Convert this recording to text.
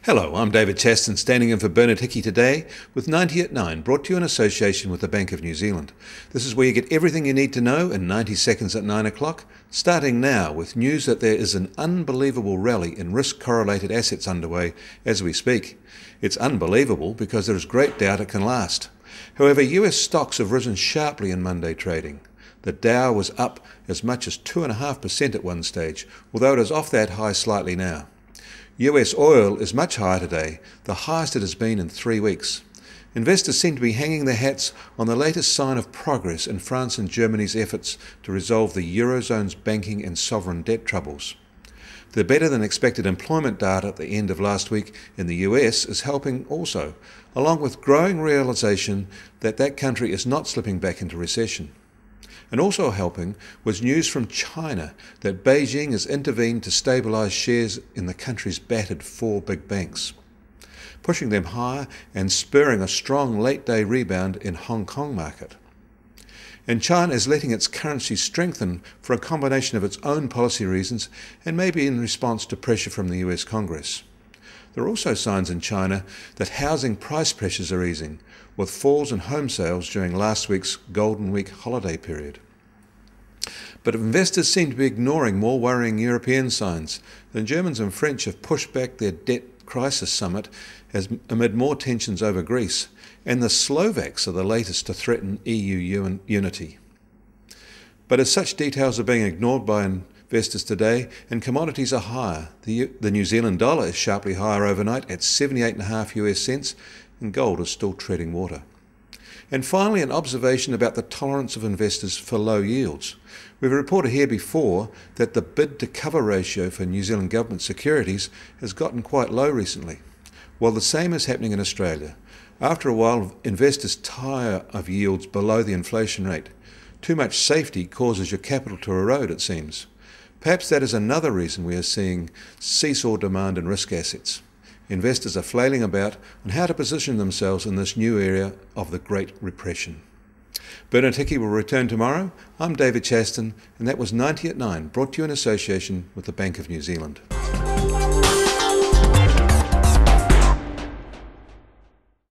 Hello, I'm David Chaston, standing in for Bernard Hickey today with 90 at 9, brought to you in association with the Bank of New Zealand. This is where you get everything you need to know in 90 seconds at 9 o'clock, starting now with news that there is an unbelievable rally in risk-correlated assets underway as we speak. It's unbelievable because there is great doubt it can last. However, US stocks have risen sharply in Monday trading. The Dow was up as much as 2.5% at one stage, although it is off that high slightly now. US oil is much higher today, the highest it has been in 3 weeks. Investors seem to be hanging their hats on the latest sign of progress in France and Germany's efforts to resolve the Eurozone's banking and sovereign debt troubles. The better-than-expected employment data at the end of last week in the US is helping also, along with growing realisation that that country is not slipping back into recession. And also helping was news from China that Beijing has intervened to stabilise shares in the country's battered 4 big banks, pushing them higher and spurring a strong late-day rebound in Hong Kong market. And China is letting its currency strengthen for a combination of its own policy reasons and maybe in response to pressure from the US Congress. There are also signs in China that housing price pressures are easing, with falls in home sales during last week's Golden Week holiday period. But investors seem to be ignoring more worrying European signs. The Germans and French have pushed back their debt crisis summit amid more tensions over Greece, and the Slovaks are the latest to threaten EU unity. But as such details are being ignored by investors today, and commodities are higher. The New Zealand dollar is sharply higher overnight at 78.5 US cents, and gold is still treading water. And finally, an observation about the tolerance of investors for low yields. We've reported here before that the bid-to-cover ratio for New Zealand government securities has gotten quite low recently. Well, the same is happening in Australia. After a while, investors tire of yields below the inflation rate. Too much safety causes your capital to erode, it seems. Perhaps that is another reason we are seeing seesaw demand in risk assets. Investors are flailing about on how to position themselves in this new area of the Great Repression. Bernard Hickey will return tomorrow. I'm David Chaston, and that was 90 at 9, brought to you in association with the Bank of New Zealand.